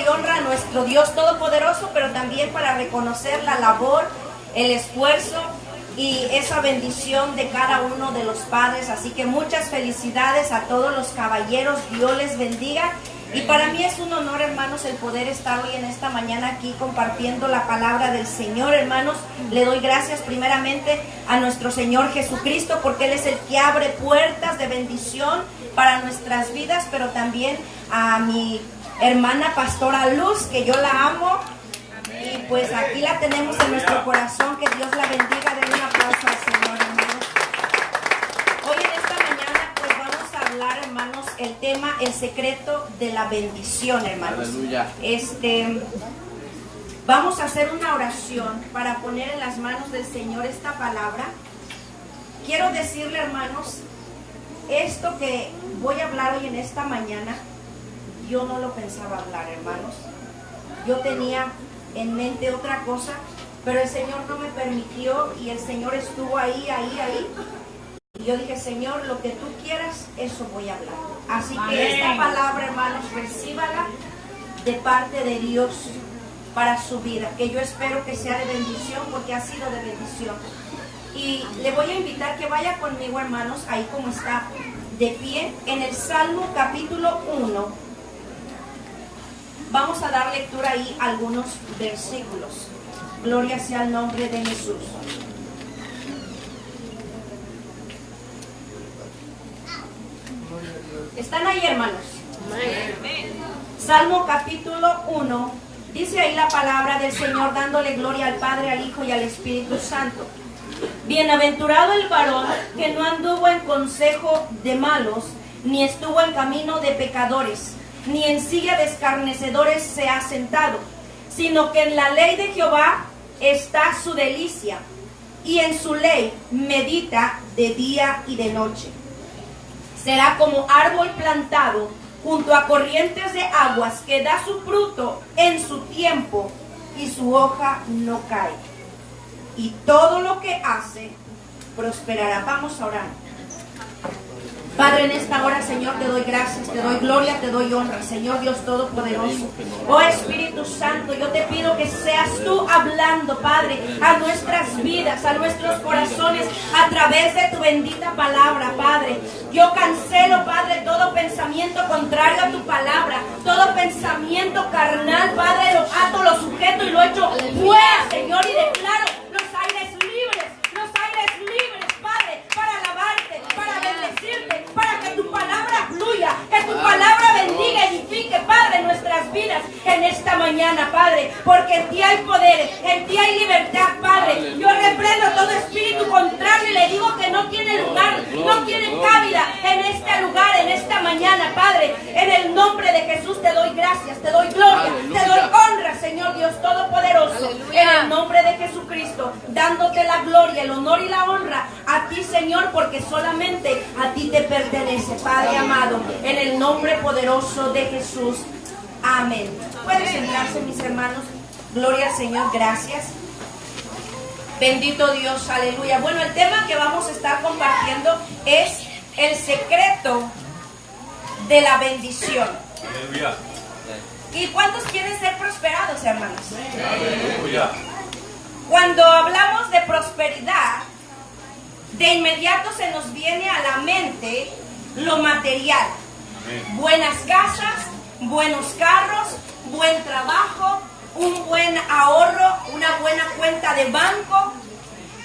y honra a nuestro Dios Todopoderoso, pero también para reconocer la labor, el esfuerzo y esa bendición de cada uno de los padres. Así que muchas felicidades a todos los caballeros, Dios les bendiga. Y para mí es un honor, hermanos, el poder estar hoy en esta mañana aquí compartiendo la palabra del Señor, hermanos. Le doy gracias primeramente a nuestro Señor Jesucristo, porque Él es el que abre puertas de bendición para nuestras vidas, pero también a mi hermana pastora Luz, que yo la amo. Y pues aquí la tenemos en nuestro corazón. Que Dios la bendiga. Den un aplauso al Señor, hermanos. Hoy en esta mañana pues vamos a hablar, hermanos, el tema, el secreto de la bendición, hermanos. Aleluya. Vamos a hacer una oración para poner en las manos del Señor esta palabra. Quiero decirle, hermanos, esto que voy a hablar hoy en esta mañana, yo no lo pensaba hablar, hermanos. Yo tenía en mente otra cosa, pero el Señor no me permitió y el Señor estuvo ahí. Y yo dije, Señor, lo que tú quieras, eso voy a hablar. Así que esta palabra, hermanos, recíbala de parte de Dios para su vida, que yo espero que sea de bendición, porque ha sido de bendición. Y le voy a invitar que vaya conmigo, hermanos, ahí como está de pie, en el Salmo capítulo 1. Vamos a dar lectura ahí a algunos versículos. Gloria sea el nombre de Jesús. ¿Están ahí, hermanos? Salmo capítulo 1. Dice ahí la palabra del Señor, dándole gloria al Padre, al Hijo y al Espíritu Santo. Bienaventurado el varón que no anduvo en consejo de malos, ni estuvo en camino de pecadores, ni en silla de escarnecedores se ha sentado, sino que en la ley de Jehová está su delicia, y en su ley medita de día y de noche. Será como árbol plantado junto a corrientes de aguas, que da su fruto en su tiempo, y su hoja no cae. Y todo lo que hace prosperará. Vamos a orar. Padre, en esta hora, Señor, te doy gracias, te doy gloria, te doy honra, Señor Dios Todopoderoso. Oh Espíritu Santo, yo te pido que seas tú hablando, Padre, a nuestras vidas, a nuestros corazones, a través de tu bendita palabra, Padre. Yo cancelo, Padre, todo pensamiento contrario a tu palabra, todo pensamiento carnal, Padre, lo ato, lo sujeto y lo echo fuera, Señor, y declaro los aires libres, Padre, para alabarte, para bendecirte, para que tu palabra fluya, que tu palabra bendiga, edifique, Padre, nuestras vidas en esta mañana, Padre, porque en ti hay poder, en ti hay libertad, Padre. Yo reprendo todo espíritu contrario y le digo que no tiene lugar, no tiene cabida en este lugar, en esta mañana, Padre. En el nombre de Jesús te doy gracias, te doy gloria, te doy honra, Señor Dios Todopoderoso. En el nombre de Jesucristo, dándote la gloria, el honor y la honra a ti, Señor, porque solamente a ti te pertenece, Padre amado, en el nombre poderoso de Jesús. Amén. Pueden sentarse, mis hermanos. Gloria al Señor, gracias. Bendito Dios, aleluya. Bueno, el tema que vamos a estar compartiendo es el secreto de la bendición. Aleluya. ¿Y cuántos quieren ser prosperados, hermanos? Aleluya. Cuando hablamos de prosperidad, de inmediato se nos viene a la mente lo material. Amén. Buenas casas, buenos carros, buen trabajo, un buen ahorro, una buena cuenta de banco.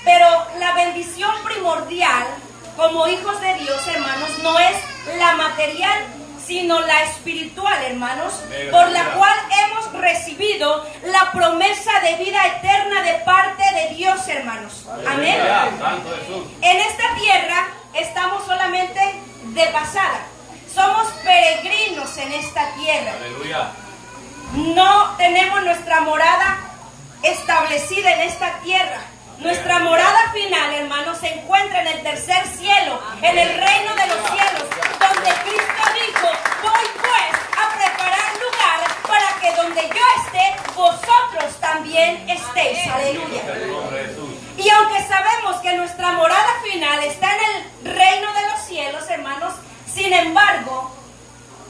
Pero la bendición primordial como hijos de Dios, hermanos, no es la material, sino la espiritual, hermanos, por la cual hemos recibido la promesa de vida eterna de parte de Dios, hermanos. Amén. En esta tierra estamos solamente de pasada. Somos peregrinos en esta tierra. Aleluya. No tenemos nuestra morada establecida en esta tierra. Nuestra morada final, hermanos, se encuentra en el tercer cielo, en el reino de los cielos, donde Cristo dijo: voy pues a preparar lugar para que donde yo esté, vosotros también estéis. Aleluya. Y aunque sabemos que nuestra morada final está en el reino de los cielos, hermanos, sin embargo,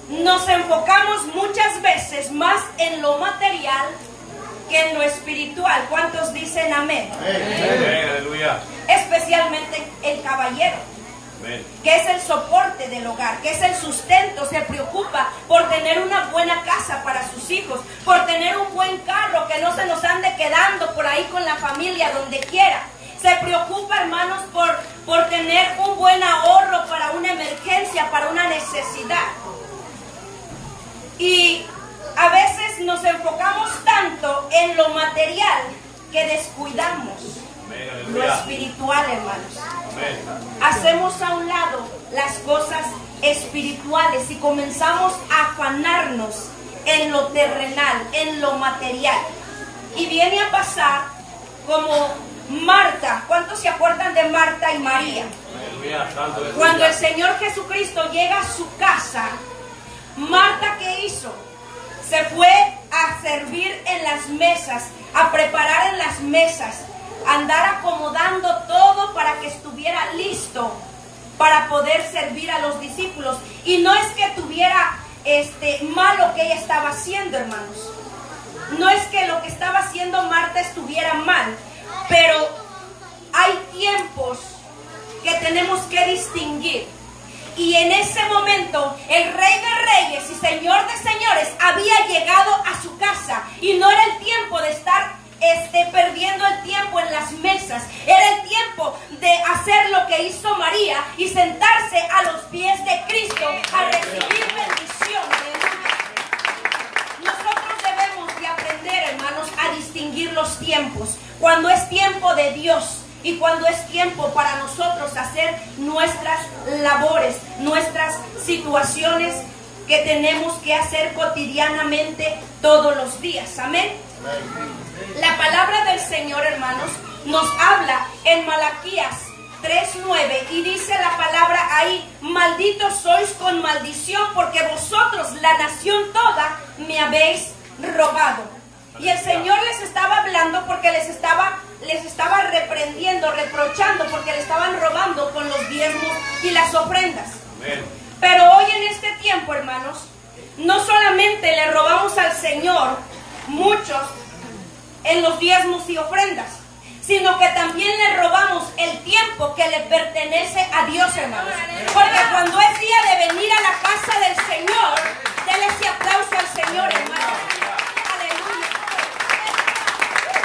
nos enfocamos muchas veces más en lo material que en lo espiritual. ¿Cuántos dicen amén? Amén. Aleluya. Especialmente el caballero, Amén. que es el soporte del hogar, que es el sustento, se preocupa por tener una buena casa para sus hijos, por tener un buen carro, que no se nos ande quedando por ahí con la familia donde quiera. Se preocupa, hermanos, por tener un buen ahorro para una emergencia, para una necesidad. Y a veces nos enfocamos tanto en lo material que descuidamos Amén. lo Aleluya. espiritual, hermanos. Amén. Hacemos a un lado las cosas espirituales y comenzamos a afanarnos en lo terrenal, en lo material. Y viene a pasar como Marta. ¿Cuántos se acuerdan de Marta y María? Aleluya. Santo es Cuando el tuya. Señor Jesucristo llega a su casa, Marta, ¿qué hizo? Se fue a servir en las mesas, a preparar en las mesas, a andar acomodando todo para que estuviera listo para poder servir a los discípulos. Y no es que tuviera mal lo que ella estaba haciendo, hermanos. No es que lo que estaba haciendo Marta estuviera mal, pero hay tiempos que tenemos que distinguir. Y en ese momento el Rey de Reyes y Señor de Señores había llegado a su casa. Y no era el tiempo de estar perdiendo el tiempo en las mesas. Era el tiempo de hacer lo que hizo María y sentarse a los pies de Cristo a recibir bendición. Nosotros debemos de aprender, hermanos, a distinguir los tiempos. Cuando es tiempo de Dios y cuando es tiempo para nosotros hacer nuestras labores, nuestras situaciones que tenemos que hacer cotidianamente todos los días. Amén. La palabra del Señor, hermanos, nos habla en Malaquías 3:9 y dice la palabra ahí: malditos sois con maldición, porque vosotros, la nación toda, me habéis robado. Y el Señor les estaba hablando porque les estaba reprendiendo, reprochando, porque le estaban robando con los diezmos y las ofrendas. Amén. Pero hoy en este tiempo, hermanos, no solamente le robamos al Señor muchos en los diezmos y ofrendas, sino que también le robamos el tiempo que le pertenece a Dios, hermanos. Porque cuando es día de venir a la casa del Señor, denle ese aplauso al Señor, hermanos. Aleluya.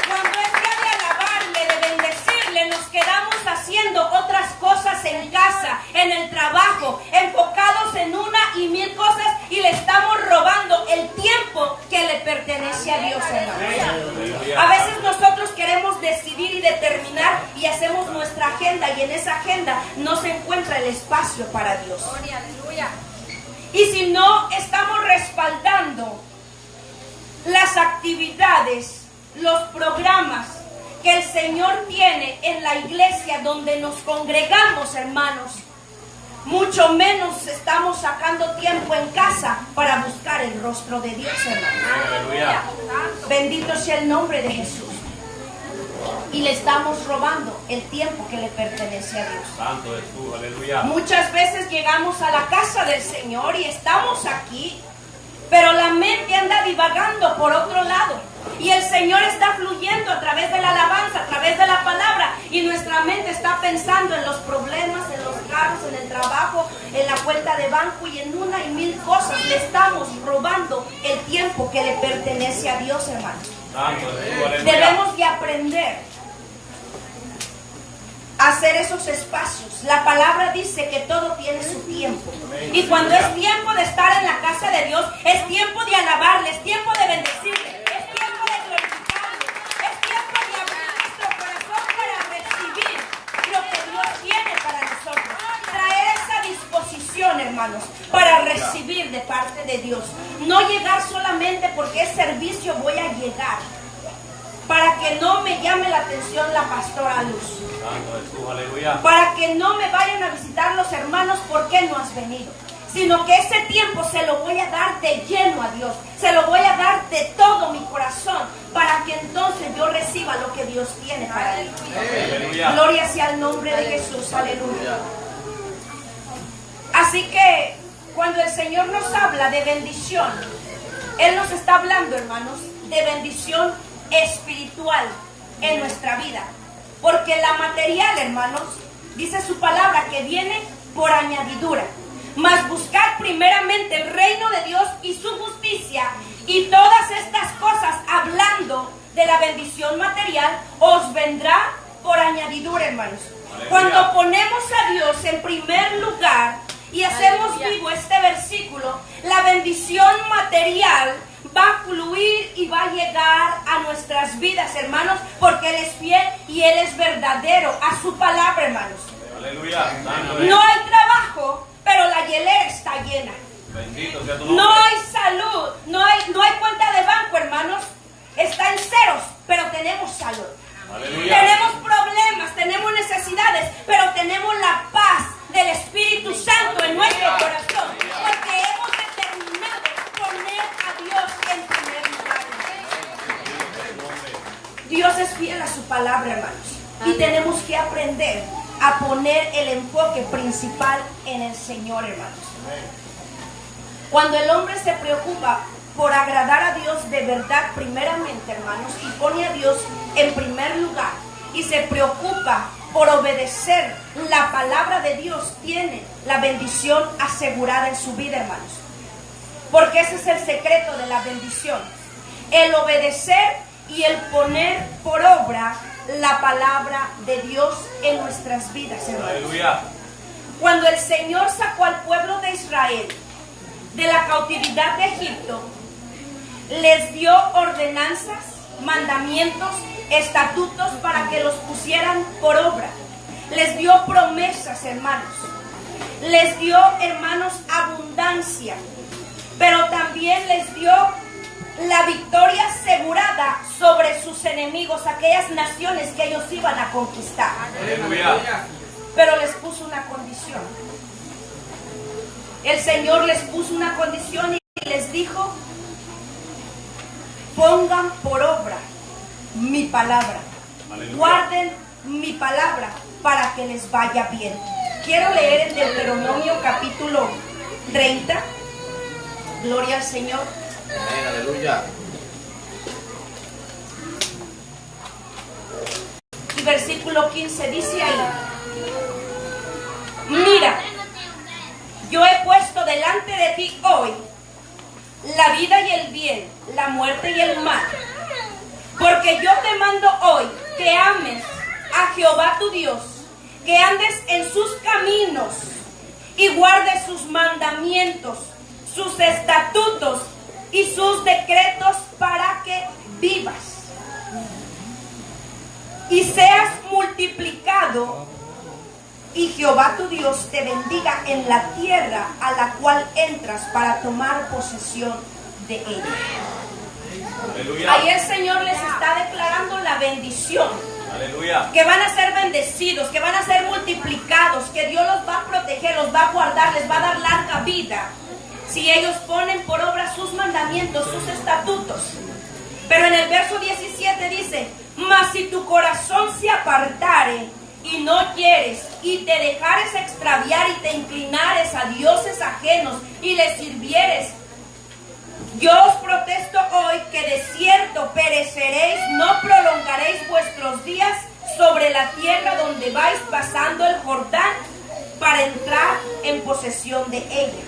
Cuando es día de alabarle, de bendecirle, nos quedamos haciendo otras cosas en casa, en el trabajo, enfocados en una y mil cosas, y le estamos robando el tiempo que le pertenece a Dios, hermanos. A veces nosotros queremos decidir y determinar y hacemos nuestra agenda, y en esa agenda no se encuentra el espacio para Dios. Y si no estamos respaldando las actividades, los programas que el Señor tiene en la iglesia donde nos congregamos, hermanos, mucho menos estamos sacando tiempo en casa para buscar el rostro de Dios, hermanos. Aleluya. Bendito sea el nombre de Jesús. Y le estamos robando el tiempo que le pertenece a Dios. Santo es tú. Aleluya. Muchas veces llegamos a la casa del Señor y estamos aquí, pero la mente anda divagando por otro lado. Y el Señor está fluyendo a través de la alabanza, a través de la palabra. Y nuestra mente está pensando en los problemas, en los carros, en el trabajo, en la cuenta de banco y en una y mil cosas. Le estamos robando el tiempo que le pertenece a Dios, hermanos. Santo es tú. Aleluya. Debemos de aprender a hacer esos espacios. La palabra dice que todo tiene su tiempo. Y cuando es tiempo de estar en la casa de Dios, es tiempo de alabarle, es tiempo de bendecirle, es tiempo de glorificarle, es tiempo de abrir nuestro corazón para recibir lo que Dios tiene para nosotros. Traer esa disposición, hermanos, para recibir de parte de Dios. No llegar solamente porque es servicio, voy a llegar, para que no me llame la atención la pastora Luz, Santo es tú. Aleluya. para que no me vayan a visitar los hermanos, ¿por qué no has venido? Sino que ese tiempo se lo voy a dar de lleno a Dios, se lo voy a dar de todo mi corazón, para que entonces yo reciba lo que Dios tiene para mí. Aleluya. Gloria sea el nombre de Jesús, aleluya. Así que cuando el Señor nos habla de bendición, Él nos está hablando, hermanos, de bendición espiritual en nuestra vida. Porque la material, hermanos, dice su palabra que viene por añadidura. Mas buscad primeramente el reino de Dios y su justicia, y todas estas cosas, hablando de la bendición material, os vendrá por añadidura, hermanos. Aleluya. Cuando ponemos a Dios en primer lugar y hacemos vivo este versículo, la bendición material va a fluir y va a llegar a nuestras vidas, hermanos, porque Él es fiel y Él es verdadero a su palabra, hermanos. Aleluya. Santo No hay trabajo, pero la hielera está llena. Bendito sea tu nombre. No hay salud, no hay cuenta de banco, hermanos. Está en ceros, pero tenemos salud. Aleluya. Tenemos problemas, tenemos necesidades, pero tenemos la paz del Espíritu Santo en nuestro corazón, porque hemos determinado poner a Dios en primer lugar. Dios es fiel a su palabra, hermanos, y tenemos que aprender a poner el enfoque principal en el Señor, hermanos. Cuando el hombre se preocupa por agradar a Dios de verdad primeramente, hermanos, y pone a Dios en primer lugar y se preocupa por obedecer la palabra de Dios, tiene la bendición asegurada en su vida, hermanos. Porque ese es el secreto de la bendición: el obedecer y el poner por obra la palabra de Dios en nuestras vidas, hermanos. Aleluya. Cuando el Señor sacó al pueblo de Israel de la cautividad de Egipto, les dio ordenanzas, mandamientos, estatutos para que los pusieran por obra. Les dio promesas, hermanos. Les dio, hermanos, abundancia. Pero también les dio la victoria asegurada sobre sus enemigos, aquellas naciones que ellos iban a conquistar. Aleluya. Pero les puso una condición. El Señor les puso una condición y les dijo: pongan por obra mi palabra. Aleluya. Guarden mi palabra para que les vaya bien. Quiero leer en Deuteronomio capítulo 30. Gloria al Señor. Amén, aleluya. Y versículo 15 dice ahí: mira, yo he puesto delante de ti hoy la vida y el bien, la muerte y el mal. Porque yo te mando hoy que ames a Jehová tu Dios, que andes en sus caminos y guardes sus mandamientos, sus estatutos y sus decretos para que vivas y seas multiplicado, y Jehová tu Dios te bendiga en la tierra a la cual entras para tomar posesión de ella. Aleluya. Ahí el Señor les está declarando la bendición, Aleluya. que van a ser bendecidos, que van a ser multiplicados, que Dios los va a proteger, los va a guardar, les va a dar larga vida si ellos ponen por obra sus mandamientos, sus estatutos. Pero en el verso 17 dice: mas si tu corazón se apartare y no quieres, y te dejares extraviar y te inclinares a dioses ajenos y les sirvieres, yo os protesto hoy que de cierto pereceréis, no prolongaréis vuestros días sobre la tierra donde vais pasando el Jordán para entrar en posesión de ella.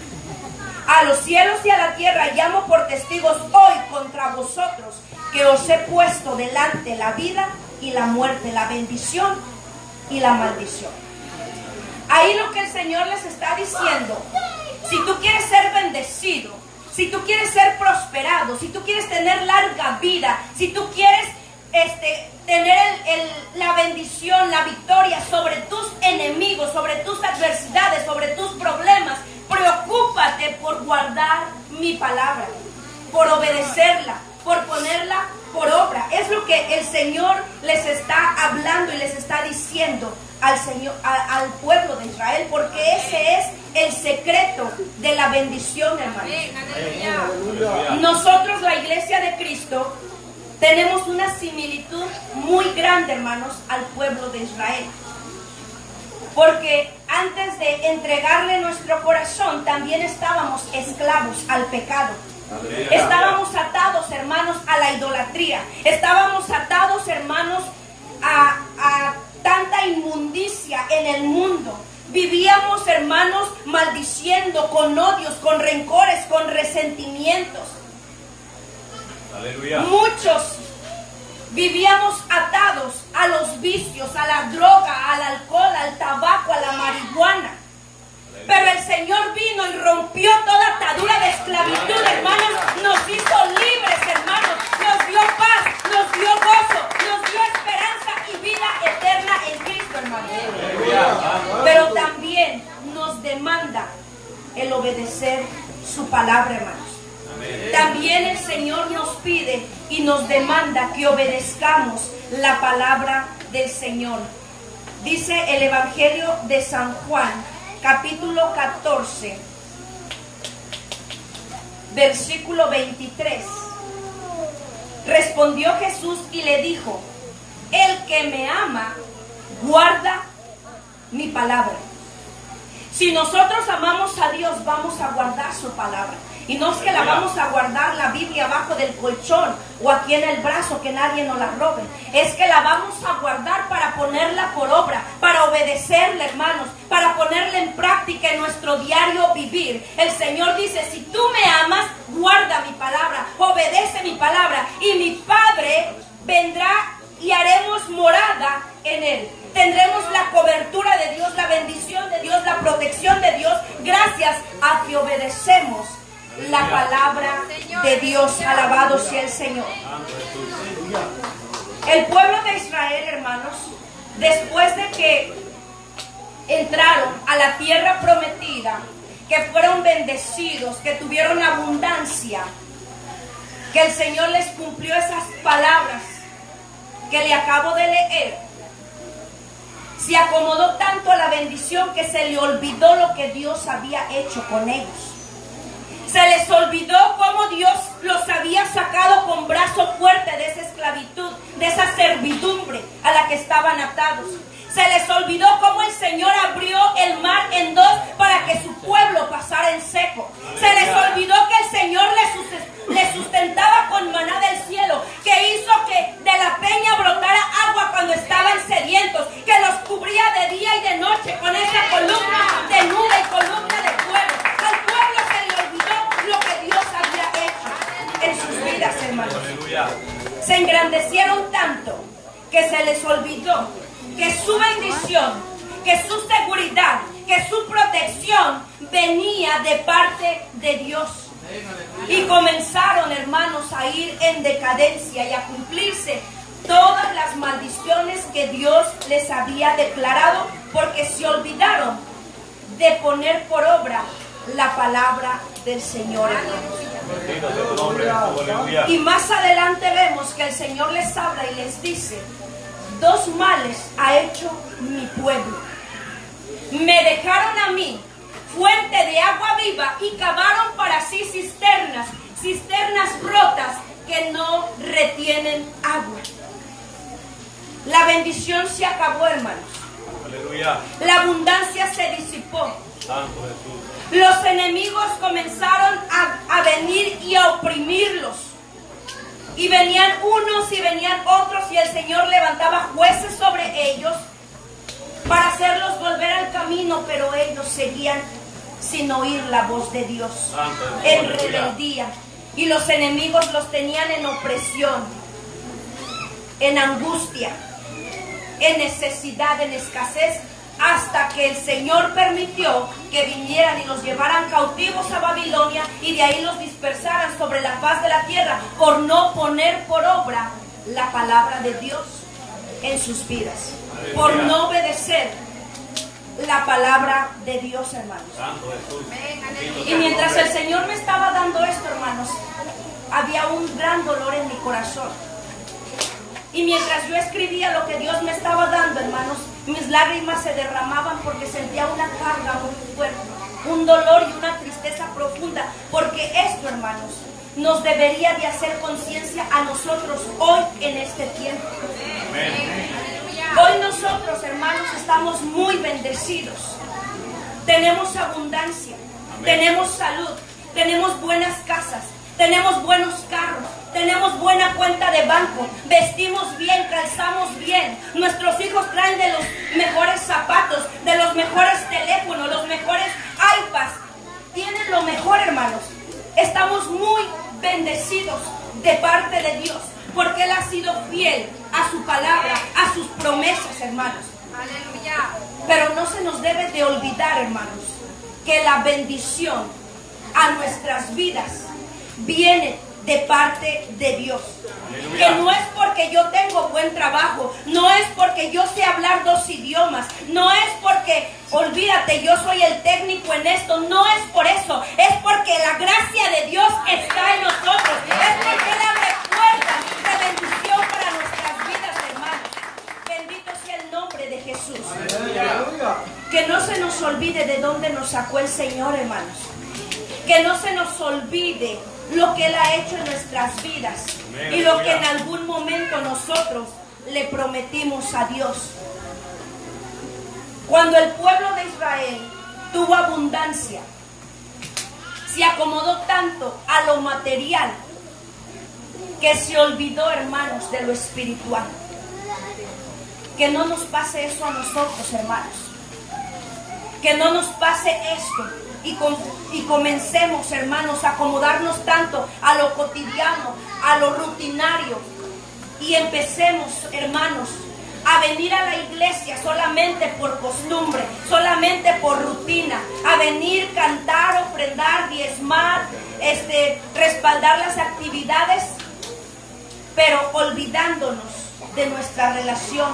A los cielos y a la tierra llamo por testigos hoy contra vosotros, que os he puesto delante la vida y la muerte, la bendición y la maldición. Ahí lo que el Señor les está diciendo: si tú quieres ser bendecido, si tú quieres ser prosperado, si tú quieres tener larga vida, si tú quieres tener la bendición, la victoria sobre tus enemigos, sobre tus adversidades, sobre tus problemas, preocúpate por guardar mi palabra, por obedecerla, por ponerla por obra. Es lo que el Señor les está hablando y les está diciendo al pueblo de Israel, porque ese es el secreto de la bendición, hermanos. Nosotros, la iglesia de Cristo, tenemos una similitud muy grande, hermanos, al pueblo de Israel. Porque antes de entregarle nuestro corazón, también estábamos esclavos al pecado. Estábamos atados, hermanos, a la idolatría. idolatría. Estábamos atados, hermanos, a tanta inmundicia en el mundo. Vivíamos, hermanos, maldiciendo, con odios, con rencores, con resentimientos. Aleluya. Muchos vivíamos atados a los vicios, a la droga, al alcohol, al tabaco, a la marihuana. Pero el Señor vino y rompió toda atadura de esclavitud, hermanos. Nos hizo libres, hermanos. Nos dio paz, nos dio gozo, nos dio esperanza y vida eterna en Cristo, hermanos. Pero también nos demanda el obedecer su palabra, hermanos. También el Señor nos pide y nos demanda que obedezcamos la palabra del Señor. Dice el Evangelio de San Juan, capítulo 14, versículo 23. Respondió Jesús y le dijo: el que me ama, guarda mi palabra. Si nosotros amamos a Dios, vamos a guardar su palabra. Y no es que la vamos a guardar la Biblia abajo del colchón o aquí en el brazo, que nadie nos la robe. Es que la vamos a guardar para ponerla por obra, para obedecerla, hermanos, para ponerla en práctica en nuestro diario vivir. El Señor dice: si tú me amas, guarda mi palabra, obedece mi palabra, y mi Padre vendrá y haremos morada en él. Tendremos la cobertura de Dios, la bendición de Dios, la protección de Dios, gracias a que obedecemos la palabra de Dios. Alabado sea el Señor. El pueblo de Israel, hermanos, después de que entraron a la tierra prometida, que fueron bendecidos, que tuvieron abundancia, que el Señor les cumplió esas palabras que le acabo de leer, se acomodó tanto a la bendición que se le olvidó lo que Dios había hecho con ellos. Se les olvidó cómo Dios los había sacado con brazo fuerte de esa esclavitud, de esa servidumbre a la que estaban atados. Se les olvidó cómo el Señor abrió el mar en dos para que su pueblo pasara en seco. Se les olvidó que el Señor les sustentaba con maná del cielo, que hizo que de la peña brotara agua cuando estaban sedientos, que los cubría de día y de noche con esa columna de nube y columna de fuego. Al pueblo se le olvidó lo que Dios había hecho en sus vidas, hermanos. Se engrandecieron tanto que se les olvidó que su bendición, que su seguridad, que su protección venía de parte de Dios. Y comenzaron, hermanos, a ir en decadencia y a cumplirse todas las maldiciones que Dios les había declarado, porque se olvidaron de poner por obra la palabra del Señor, hermanos. Y más adelante vemos que el Señor les habla y les dice: dos males ha hecho mi pueblo. Me dejaron a mí fuente de agua viva y cavaron para sí cisternas rotas que no retienen agua. La bendición se acabó, hermanos. Aleluya. La abundancia se disipó. Santo Jesús. Los enemigos comenzaron a venir y a oprimirlos. Y venían unos y venían otros, y el Señor levantaba jueces sobre ellos para hacerlos volver al camino, pero ellos seguían sin oír la voz de Dios, en rebeldía. Y los enemigos los tenían en opresión, en angustia, en necesidad, en escasez, hasta que el Señor permitió que vinieran y los llevaran cautivos a Babilonia, y de ahí los dispersaran sobre la faz de la tierra por no poner por obra la palabra de Dios en sus vidas, por no obedecer la palabra de Dios, hermanos. Y mientras el Señor me estaba dando esto, hermanos, había un gran dolor en mi corazón. Y mientras yo escribía lo que Dios me estaba dando, hermanos, mis lágrimas se derramaban porque sentía una carga muy fuerte, un dolor y una tristeza profunda, porque esto, hermanos, nos debería de hacer conciencia a nosotros hoy en este tiempo. Amén. Hoy nosotros, hermanos, estamos muy bendecidos. Tenemos abundancia, amén, tenemos salud, tenemos buenas casas, tenemos buenos carros, tenemos buena cuenta de banco, vestimos bien, calzamos bien, nuestros hijos traen de los mejores zapatos, de los mejores teléfonos, los mejores iPads, tienen lo mejor, hermanos. Estamos muy bendecidos de parte de Dios, porque Él ha sido fiel a su palabra, a sus promesas, hermanos. Aleluya. Pero no se nos debe de olvidar, hermanos, que la bendición a nuestras vidas viene de parte de Dios. Que no es porque yo tengo buen trabajo, no es porque yo sé hablar 2 idiomas, no es porque, olvídate, yo soy el técnico en esto, no es por eso, es porque la gracia de Dios está en nosotros, es porque Él abre puertas de bendición para nuestras vidas, hermanos. Bendito sea el nombre de Jesús. Que no se nos olvide de dónde nos sacó el Señor, hermanos. Que no se nos olvide lo que Él ha hecho en nuestras vidas y lo que en algún momento nosotros le prometimos a Dios. Cuando el pueblo de Israel tuvo abundancia, se acomodó tanto a lo material que se olvidó, hermanos, de lo espiritual. Que no nos pase eso a nosotros, hermanos. Que no nos pase esto y comencemos, hermanos, a acomodarnos tanto a lo cotidiano, a lo rutinario, y empecemos, hermanos, a venir a la iglesia solamente por costumbre, solamente por rutina, a venir, cantar, ofrendar, diezmar, respaldar las actividades, pero olvidándonos de nuestra relación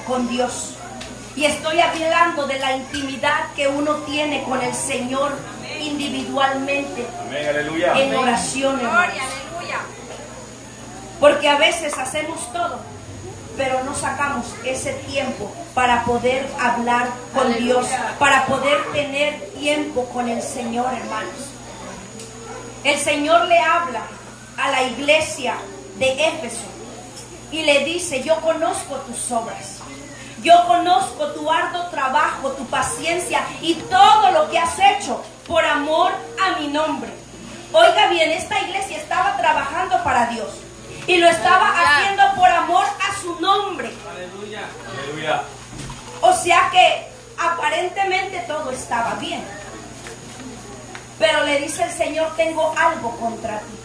con Dios. Y estoy hablando de la intimidad que uno tiene con el Señor individualmente. Amén, aleluya. En oración, hermanos. Gloria, aleluya. Porque a veces hacemos todo, pero no sacamos ese tiempo para poder hablar con Dios, para poder tener tiempo con el Señor, hermanos. El Señor le habla a la iglesia de Éfeso y le dice: yo conozco tus obras, yo conozco tu arduo trabajo, tu paciencia y todo lo que has hecho por amor a mi nombre. Oiga bien, esta iglesia estaba trabajando para Dios y lo estaba haciendo por amor a su nombre. Aleluya. Aleluya. O sea que aparentemente todo estaba bien. Pero le dice el Señor: tengo algo contra ti.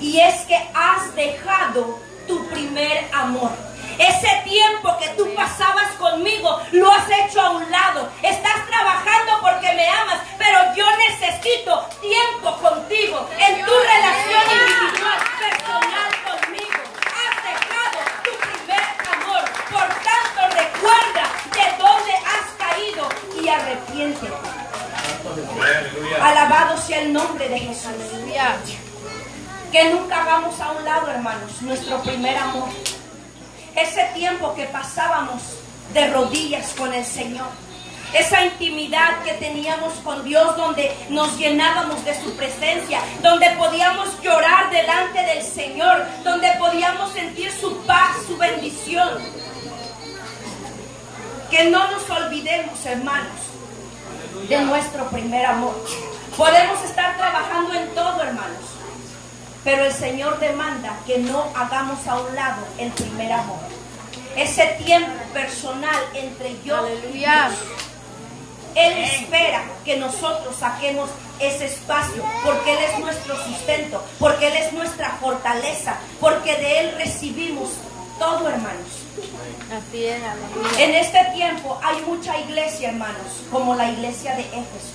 Y es que has dejado tu primer amor. Ese tiempo que tú pasabas conmigo lo has hecho a un lado. Estás trabajando porque me amas, pero yo necesito tiempo contigo, en tu relación individual, personal conmigo. Has dejado tu primer amor. Por tanto, recuerda de dónde has caído y arrepiéntete. Aleluya. Alabado sea el nombre de Jesús. Aleluya. Que nunca hagamos a un lado, hermanos, nuestro primer amor. Ese tiempo que pasábamos de rodillas con el Señor. Esa intimidad que teníamos con Dios, donde nos llenábamos de su presencia, donde podíamos llorar delante del Señor, donde podíamos sentir su paz, su bendición. Que no nos olvidemos, hermanos, de nuestro primer amor. Podemos estar trabajando en todo, hermanos, pero el Señor demanda que no hagamos a un lado el primer amor. Ese tiempo personal entre yo y Aleluya. Dios. Él espera que nosotros saquemos ese espacio, porque Él es nuestro sustento, porque Él es nuestra fortaleza, porque de Él recibimos todo, hermanos. Así es, aleluya. En este tiempo hay mucha iglesia, hermanos, como la iglesia de Éfeso.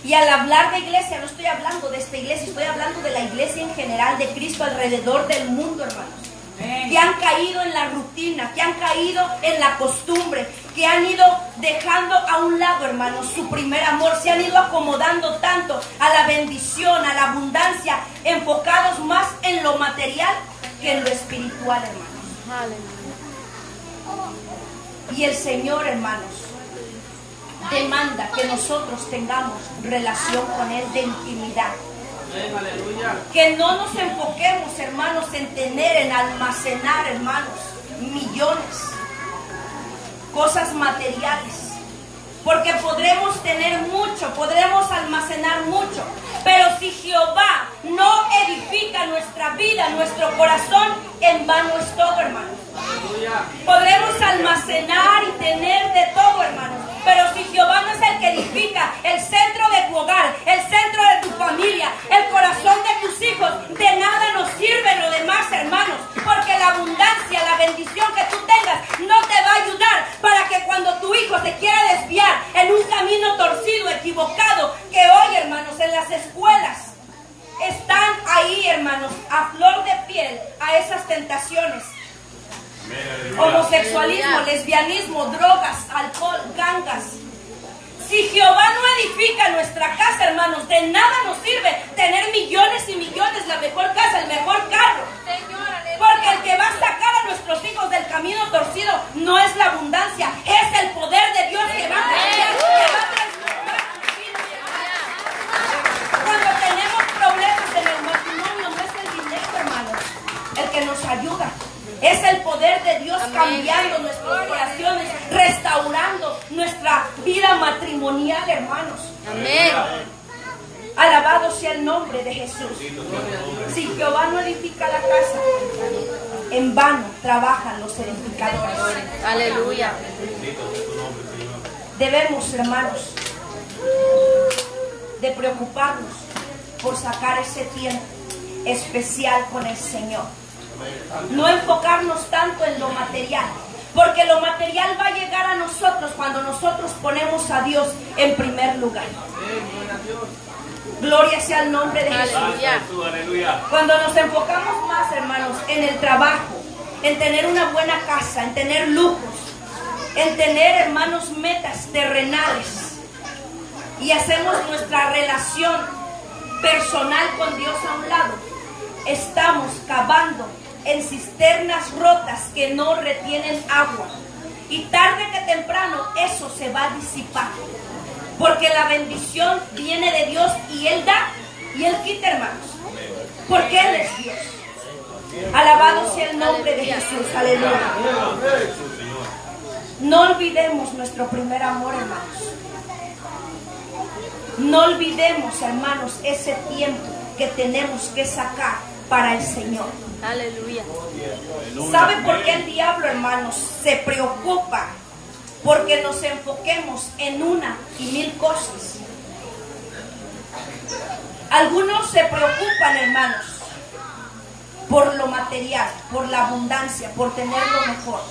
Y al hablar de iglesia, no estoy hablando de esta iglesia, estoy hablando de la iglesia en general de Cristo alrededor del mundo, hermanos. Que han caído en la rutina, que han caído en la costumbre, que han ido dejando a un lado, hermanos, su primer amor. Se han ido acomodando tanto a la bendición, a la abundancia, enfocados más en lo material que en lo espiritual, hermanos. Aleluya. Y el Señor, hermanos, demanda que nosotros tengamos relación con Él de intimidad. Que no nos enfoquemos, hermanos, en tener, en almacenar, hermanos, millones, cosas materiales. porque podremos tener mucho, podremos almacenar mucho. Pero si Jehová no edifica nuestra vida, nuestro corazón, en vano es todo, hermanos. Podremos almacenar y tener de todo, hermanos, pero si Jehová no es el que edifica el centro de tu hogar, el centro de tu familia, el corazón de tus hijos, de nada nos sirve lo demás, hermanos, porque la abundancia, la bendición que tú tengas no te va a ayudar para que cuando tu hijo se quiera desviar en un camino torcido, equivocado, que hoy, hermanos, en las escuelas están ahí, hermanos, a flor de piel a esas tentaciones. Homosexualismo, lesbianismo, drogas, alcohol, gangas. Si Jehová no edifica nuestra casa, hermanos, de nada nos sirve tener millones y millones, la mejor casa, el mejor carro. Porque el que va a sacar a nuestros hijos del camino torcido no es la abundancia, es el poder de Dios que va a cambiar, que va a transformar. Cuando tenemos problemas en el matrimonio, no es el dinero, hermanos, el que nos ayuda. Es el poder de Dios cambiando nuestros corazones, restaurando nuestra vida matrimonial, hermanos. Amén. Alabado sea el nombre de Jesús. Si Jehová no edifica la casa, en vano trabajan los edificadores. Aleluya. Debemos, hermanos, de preocuparnos por sacar ese tiempo especial con el Señor. No enfocarnos tanto en lo material, porque lo material va a llegar a nosotros cuando nosotros ponemos a Dios en primer lugar. Gloria sea el nombre de Jesús. Aleluya. Cuando nos enfocamos más, hermanos, en el trabajo, en tener una buena casa, en tener lujos, en tener, hermanos, metas terrenales, y hacemos nuestra relación personal con Dios a un lado, estamos cavando en cisternas rotas que no retienen agua, y tarde que temprano eso se va a disipar, porque la bendición viene de Dios y Él da y Él quita, hermanos, porque Él es Dios. Alabado sea el nombre de Jesús. Aleluya. No olvidemos nuestro primer amor, hermanos. No olvidemos, hermanos, ese tiempo que tenemos que sacar para el Señor. Aleluya. ¿Sabe por qué el diablo, hermanos, se preocupa? Porque nos enfoquemos en una y mil cosas. Algunos se preocupan, hermanos, por lo material, por la abundancia, por tener lo mejor.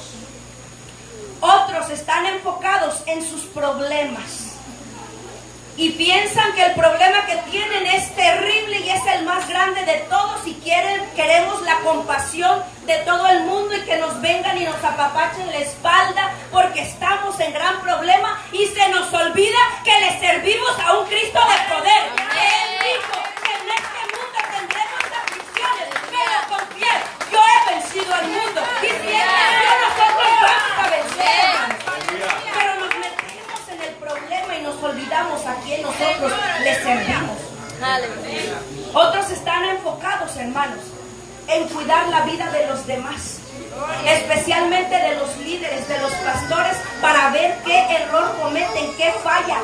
Otros están enfocados en sus problemas y piensan que el problema que tienen es terrible y es el más grande de todos, y queremos la compasión de todo el mundo y que nos vengan y nos apapachen la espalda porque estamos en gran problema, y se nos olvida que le servimos a un Cristo de poder. Él dijo que en este mundo tendremos aflicciones, pero confiad, yo he vencido al mundo, y si Él venció, nosotros vamos a vencer, hermanos. Pero nos metemos en el problema y nos olvidamos a quién nosotros le servimos. Aleluya. Otros están enfocados, hermanos, en cuidar la vida de los demás, especialmente de los líderes, de los pastores, para ver qué error cometen, qué falla,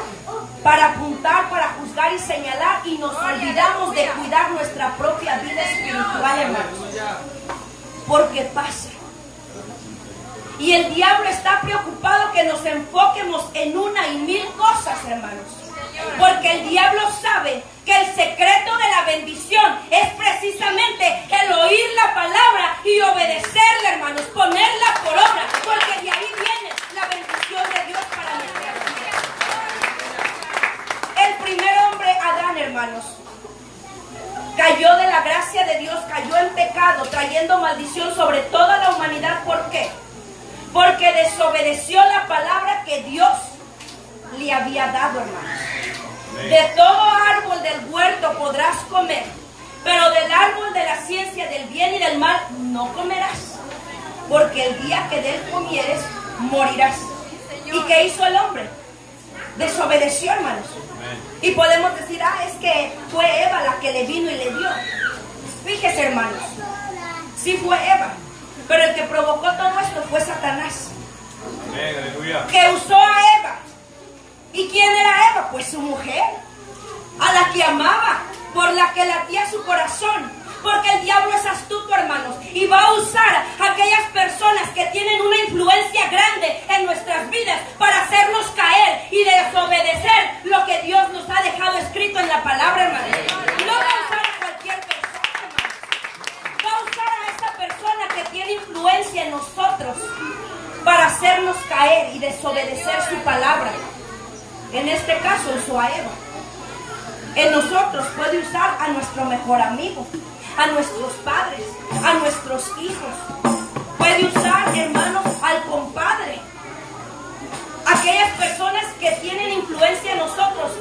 para apuntar, para juzgar y señalar, y nos olvidamos de cuidar nuestra propia vida espiritual, hermanos, porque pasa. Y el diablo está preocupado que nos enfoquemos en una y mil cosas, hermanos, porque el diablo sabe que el secreto de la bendición es precisamente el oír la palabra y obedecerla, hermanos, ponerla por obra, porque de ahí viene la bendición de Dios para nuestra vida. El primer hombre, Adán, hermanos, cayó de la gracia de Dios, cayó en pecado, trayendo maldición sobre toda la humanidad. ¿Por qué? Porque desobedeció la palabra que Dios le había dado, hermanos. De todo árbol del huerto podrás comer, pero del árbol de la ciencia del bien y del mal no comerás, porque el día que de él comieres, morirás. ¿Y qué hizo el hombre? Desobedeció, hermanos. Y podemos decir, es que fue Eva la que le vino y le dio. Fíjese, hermanos, sí fue Eva, pero el que provocó todo esto fue Satanás, que usó a Eva ¿Y quién era Eva? Pues su mujer, a la que amaba, por la que latía su corazón. Porque el diablo es astuto, hermanos, y va a usar a aquellas personas que tienen una influencia grande en nuestras vidas para hacernos caer y desobedecer lo que Dios nos ha dejado escrito en la palabra, hermanos. No va a usar a cualquier persona, hermanos. Va a usar a esa persona que tiene influencia en nosotros para hacernos caer y desobedecer su palabra. En este caso usó a Eva. En nosotros puede usar a nuestro mejor amigo, a nuestros padres, a nuestros hijos. Puede usar, hermanos, al compadre. Aquellas personas que tienen influencia en nosotros.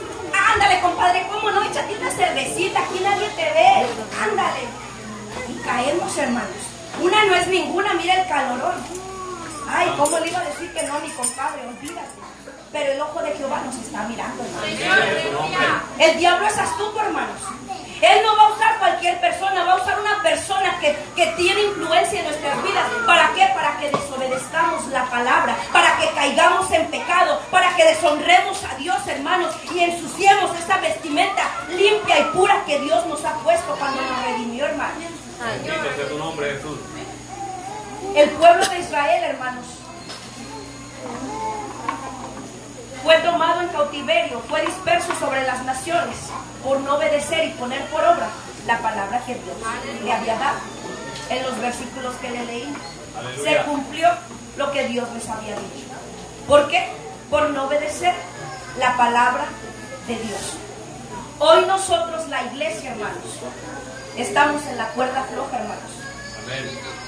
Ándale, compadre, ¿cómo no? Échate una cervecita, aquí nadie te ve. Ándale. Y caemos, hermanos. Una no es ninguna, mira el calorón. Ay, ¿cómo le iba a decir que no, mi compadre? Olvídate. Pero el ojo de Jehová nos está mirando, hermanos. El diablo es astuto, hermanos. Él no va a usar cualquier persona, va a usar una persona que tiene influencia en nuestras vidas. ¿Para qué? Para que desobedezcamos la palabra, para que caigamos en pecado, para que deshonremos a Dios, hermanos, y ensuciemos esa vestimenta limpia y pura que Dios nos ha puesto cuando nos redimió, hermanos. Bendito sea tu nombre, Jesús. El pueblo de Israel, hermanos, fue tomado en cautiverio, fue disperso sobre las naciones por no obedecer y poner por obra la palabra que Dios le había dado. En los versículos que le leí, se cumplió lo que Dios les había dicho. ¿Por qué? Por no obedecer la palabra de Dios. Hoy nosotros, la iglesia, hermanos, estamos en la cuerda floja, hermanos.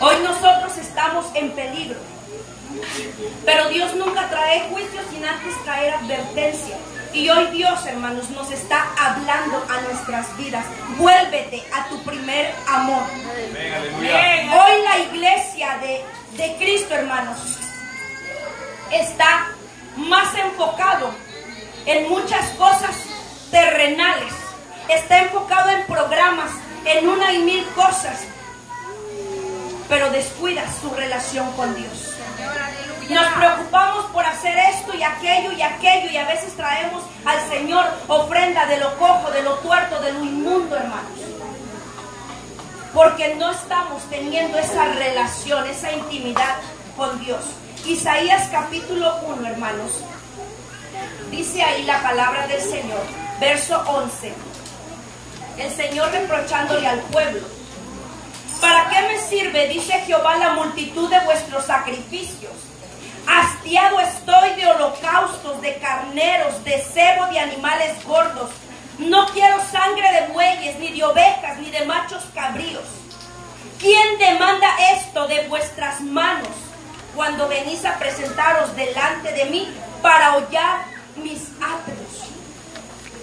Hoy nosotros estamos en peligro. Pero Dios nunca trae juicio sin antes traer advertencia. Y hoy Dios, hermanos, nos está hablando a nuestras vidas. Vuélvete a tu primer amor. Hoy la iglesia de Cristo, hermanos, está más enfocado en muchas cosas terrenales. Está enfocado en programas, en una y mil cosas, pero descuida su relación con Dios. Nos preocupamos por hacer esto y aquello, y a veces traemos al Señor ofrenda de lo cojo, de lo tuerto, de lo inmundo, hermanos. Porque no estamos teniendo esa relación, esa intimidad con Dios. Isaías capítulo 1, hermanos. Dice ahí la palabra del Señor, verso 11. El Señor reprochándole al pueblo. ¿Para qué me sirve, dice Jehová, la multitud de vuestros sacrificios? Hastiado estoy de holocaustos, de carneros, de cebo de animales gordos. No quiero sangre de bueyes, ni de ovejas, ni de machos cabríos. ¿Quién demanda esto de vuestras manos cuando venís a presentaros delante de mí para hollar mis atrios?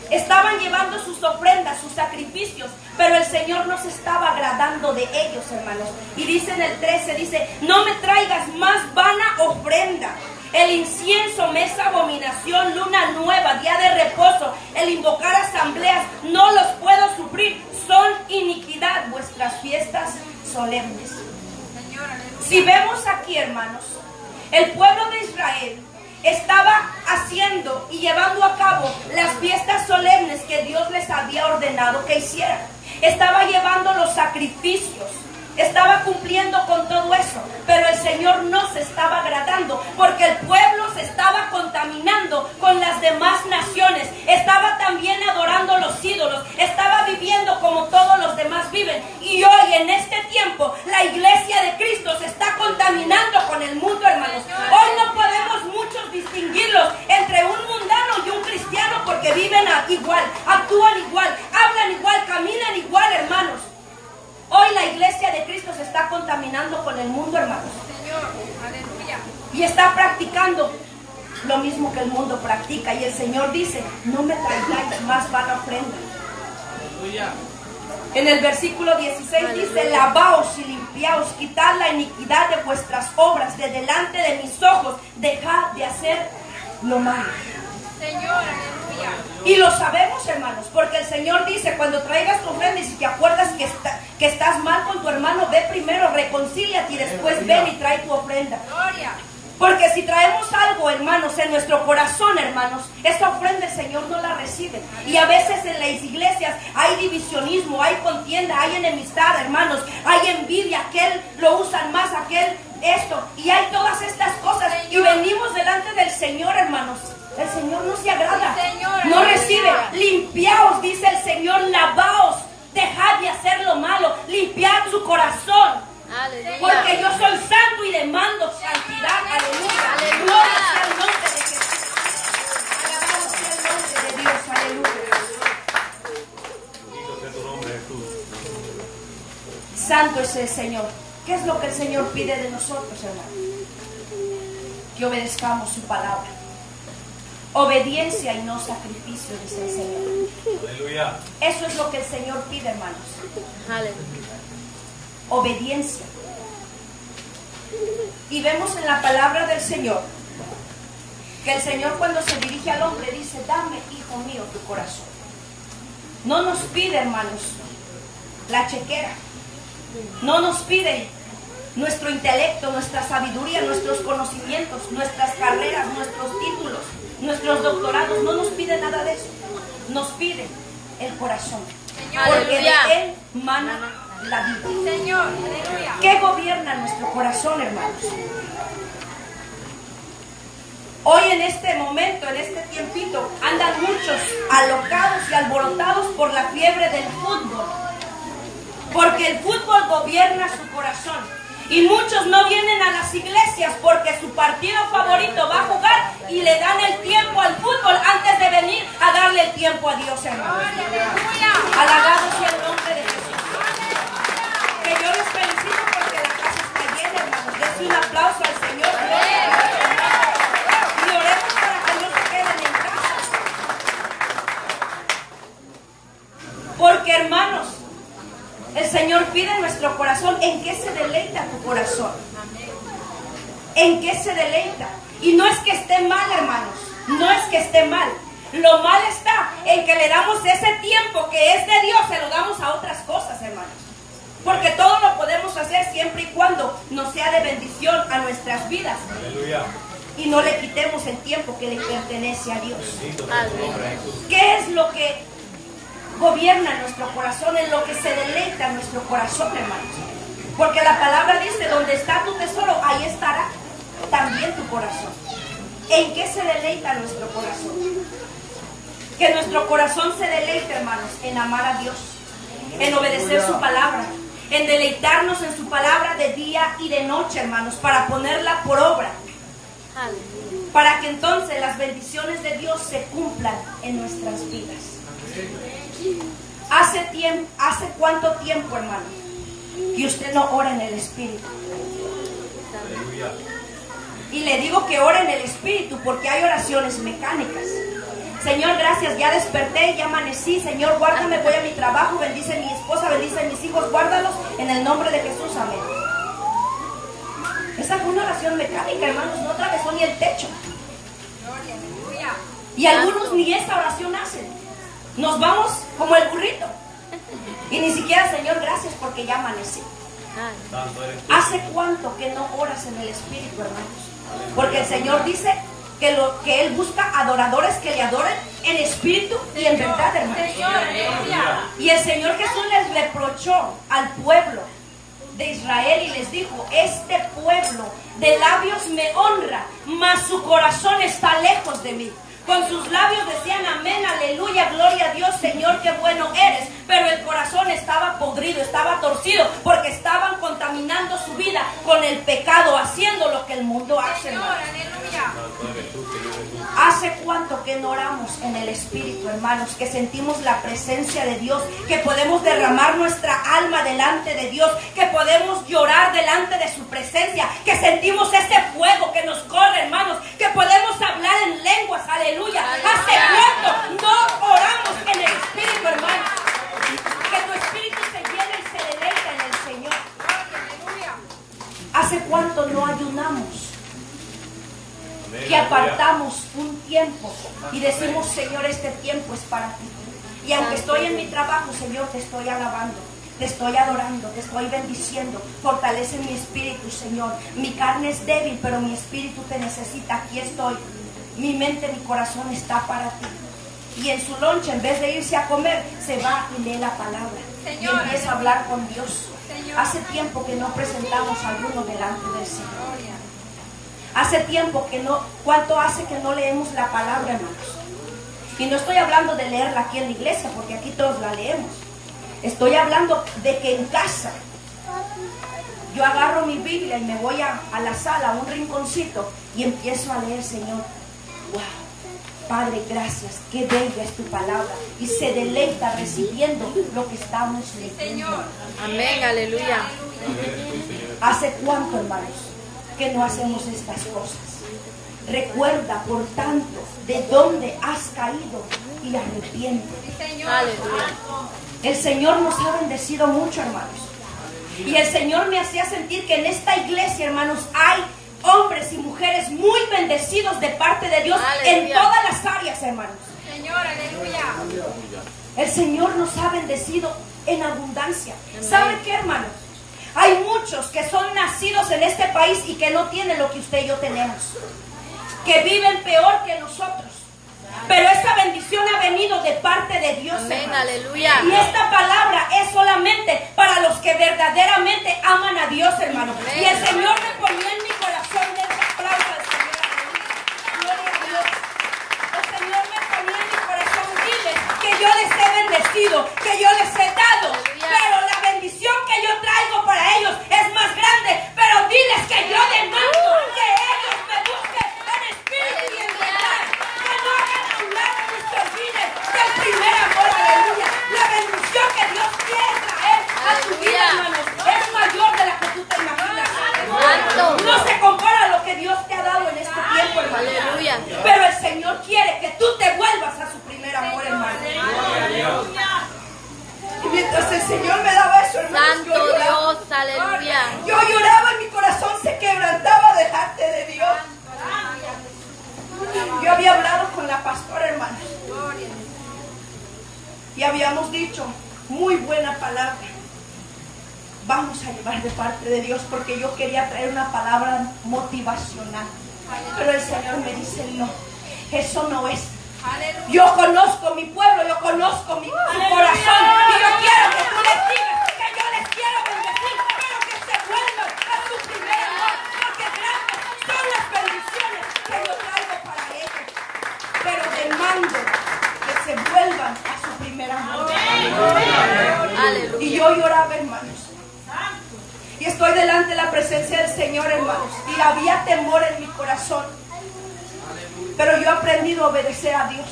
Estaban llevando sus ofrendas, sus sacrificios, pero el Señor no se estaba agradando de ellos, hermanos. Y dice en el 13, dice, no me traigas más vana ofrenda. El incienso me es abominación, luna nueva, día de reposo, el invocar asambleas, no los puedo sufrir. Son iniquidad vuestras fiestas solemnes. Si vemos aquí, hermanos, el pueblo de Israel estaba haciendo y llevando a cabo las fiestas solemnes que Dios les había ordenado que hicieran. Estaba llevando los sacrificios, estaba cumpliendo con todo eso, pero el Señor no se estaba agradando porque el pueblo se estaba contaminando con las demás naciones, estaba también adorando los ídolos, estaba viviendo como todos los demás viven. Y hoy en este tiempo la iglesia de Cristo se está contaminando con el mundo, hermanos. Hoy no podemos muchos distinguirlos entre un mundano y un cristiano porque viven igual, actúan igual, hablan igual, caminan igual, hermanos. Hoy la iglesia de Cristo se está contaminando con el mundo, hermanos. Señor, aleluya. Y está practicando lo mismo que el mundo practica. Y el Señor dice, no me traigáis más vana ofrenda. En el versículo 16 dice, lavaos y limpiaos, quitad la iniquidad de vuestras obras de delante de mis ojos, dejad de hacer lo malo. Señor, aleluya. Y lo sabemos, hermanos, porque el Señor dice, cuando traigas tu ofrenda y si te acuerdas que estás mal con tu hermano, ve primero, reconcíliate y después ven y trae tu ofrenda. Gloria. Porque si traemos algo, hermanos, en nuestro corazón, hermanos, esta ofrenda el Señor no la recibe. Y a veces en las iglesias hay divisionismo, hay contienda, hay enemistad, hermanos, hay envidia, aquel lo usan más, aquel esto, y hay todas estas cosas. Y venimos delante del Señor, hermanos. El Señor no se agrada, no recibe. Limpiaos, dice el Señor, lavaos, dejad de hacer lo malo, limpiad su corazón. Porque yo soy santo y demando santidad. Aleluya. Gloria sea el nombre de Jesús. Alabado sea el nombre de Dios. Aleluya. Bendito sea tu nombre, Jesús. Santo es el Señor. ¿Qué es lo que el Señor pide de nosotros, hermanos? Que obedezcamos su palabra. Obediencia y no sacrificio, dice el Señor. Aleluya. Eso es lo que el Señor pide, hermanos. Aleluya. Obediencia. Y vemos en la palabra del Señor que el Señor, cuando se dirige al hombre, dice: dame, hijo mío, tu corazón. No nos pide, hermanos, la chequera. No nos pide nuestro intelecto, nuestra sabiduría, nuestros conocimientos, nuestras carreras, nuestros títulos, nuestros doctorados. No nos pide nada de eso. Nos pide el corazón. Porque de él mana la vida. Señor, aleluya. ¿Qué gobierna nuestro corazón, hermanos? Hoy en este momento, en este tiempito, andan muchos alocados y alborotados por la fiebre del fútbol. Porque el fútbol gobierna su corazón. Y muchos no vienen a las iglesias porque su partido favorito va a jugar y le dan el tiempo al fútbol antes de venir a darle el tiempo a Dios, hermanos. Alabado sea el nombre de Jesús. Que yo les felicito porque la casa está llena, hermanos. Les un aplauso al Señor. Y oremos para que no se queden en casa. Porque, hermanos, el Señor pide nuestro corazón. ¿En qué se deleita tu corazón? ¿En qué se deleita? Y no es que esté mal, hermanos. No es que esté mal. Lo mal está en que le damos ese tiempo que es de Dios, se lo damos a otras cosas, hermanos. Porque todo lo podemos hacer siempre y cuando nos sea de bendición a nuestras vidas. Aleluya. Y no le quitemos el tiempo que le pertenece a Dios. Bendito sea tu nombre, Jesús. ¿Qué es lo que gobierna nuestro corazón? En lo que se deleita nuestro corazón, hermanos. Porque la palabra dice: donde está tu tesoro, ahí estará también tu corazón. ¿En qué se deleita nuestro corazón? Que nuestro corazón se deleite, hermanos, en amar a Dios, en obedecer su palabra, en deleitarnos en su palabra de día y de noche, hermanos, para ponerla por obra. Para que entonces las bendiciones de Dios se cumplan en nuestras vidas. ¿Hace cuánto tiempo, hermano, que usted no ora en el Espíritu? Aleluya. Y le digo que ora en el Espíritu porque hay oraciones mecánicas. Señor, gracias, ya desperté, ya amanecí. Señor, guárdame, voy a mi trabajo, bendice a mi esposa, bendice a mis hijos, guárdalos en el nombre de Jesús, amén. Esa fue una oración mecánica, hermanos, no atravesó ni el techo. Y algunos ni esta oración hacen. Nos vamos como el burrito. Y ni siquiera, Señor, gracias porque ya amanecí. Santo eres tú. ¿Hace cuánto que no oras en el Espíritu, hermanos? Porque el Señor dice que Él busca adoradores que le adoren en espíritu y en verdad, hermanos. Y el Señor Jesús les reprochó al pueblo de Israel y les dijo: este pueblo de labios me honra, mas su corazón está lejos de mí. Con sus labios decían amén, aleluya, gloria a Dios, Señor, qué bueno eres. Pero el corazón estaba podrido, estaba torcido, porque estaban contaminando su vida con el pecado, haciendo lo que el mundo hace, hermano. Santo eres tú, Señor Jesús. ¿Hace cuánto que no oramos en el Espíritu, hermanos? Que sentimos la presencia de Dios, que podemos derramar nuestra alma delante de Dios, que podemos llorar delante de su presencia, que sentimos ese fuego que nos corre, hermanos, que podemos hablar en lenguas, aleluya. ¿Hace cuánto no oramos en el Espíritu, hermanos? Que tu Espíritu se llene y se deleite en el Señor. ¿Hace cuánto no ayunamos? Que apartamos un tiempo y decimos: Señor, este tiempo es para ti. Y aunque estoy en mi trabajo, Señor, te estoy alabando, Te estoy adorando, te estoy bendiciendo. Fortalece mi espíritu, Señor. Mi carne es débil, pero mi espíritu te necesita. Aquí estoy. Mi mente, mi corazón está para ti. Y en su lonche, en vez de irse a comer, se va y lee la palabra. Señor, y empieza a hablar con Dios. Señor. Hace tiempo que no presentamos a alguno delante del Señor. Hace tiempo que no. ¿Cuánto hace que no leemos la palabra, hermanos? Y no estoy hablando de leerla aquí en la iglesia, porque aquí todos la leemos. Estoy hablando de que en casa yo agarro mi Biblia y me voy a la sala, a un rinconcito, y empiezo a leer, Señor. Wow. Padre, gracias, qué bella es tu palabra. Y se deleita recibiendo lo que estamos leyendo. Señor. Amén, aleluya. ¿Hace cuánto, hermanos, que no hacemos estas cosas? Recuerda, por tanto, de dónde has caído y arrepiente. Señor. Aleluya. El Señor nos ha bendecido mucho, hermanos. Y el Señor me hacía sentir que en esta iglesia, hermanos, hay hombres y mujeres muy bendecidos de parte de Dios. Aleluya. En todas las áreas, hermanos. Señor, aleluya. El Señor nos ha bendecido en abundancia. ¿Sabe qué, hermanos? Hay muchos que son nacidos en este país y que no tienen lo que usted y yo tenemos, que viven peor que nosotros. Pero esa bendición ha venido de parte de Dios. Amén, hermanos. aleluya. Y esta palabra es solamente para los que verdaderamente aman a Dios, hermano. Amén. Y el Señor me ponía en mi corazón ese aplauso al Señor. Gloria a Dios. El Señor me ponía en mi corazón, diles que yo les he bendecido, que yo les he dado. Aleluya. Pero la bendición que yo traigo para ellos es más grande. Pero diles que yo demando que ellos me busquen en espíritu y en verdad. Que no hagan a un lado ni se olviden del primer amor, aleluya. La bendición que Dios quiere traer a tu vida, hermanos, es mayor de la que tú te imaginas. Santo. No se compara a lo que Dios te ha dado en este tiempo, hermano. Aleluya. Pero el Señor quiere que tú te vuelvas a su primer amor, hermano. Y mientras el Señor me daba eso, hermano, Santo Dios, aleluya. yo lloraba y mi corazón se quebrantaba delante de Dios. Yo había hablado con la pastora, hermano, y habíamos dicho, muy buena palabra vamos a llevar de parte de Dios, porque yo quería traer una palabra motivacional. Pero el Señor me dice, no, eso no es. Aleluya. Yo conozco mi pueblo, yo conozco mi corazón, y yo quiero que tú les digas que yo les quiero bendecir, pero que se vuelvan a su primer amor, porque grandes son las bendiciones que yo traigo para ellos. Pero demando que se vuelvan a su primer amor. Aleluya. Y yo lloraba, hermanos. Y estoy delante de la presencia del Señor, hermanos. Y había temor en mi corazón. Pero yo he aprendido a obedecer a Dios.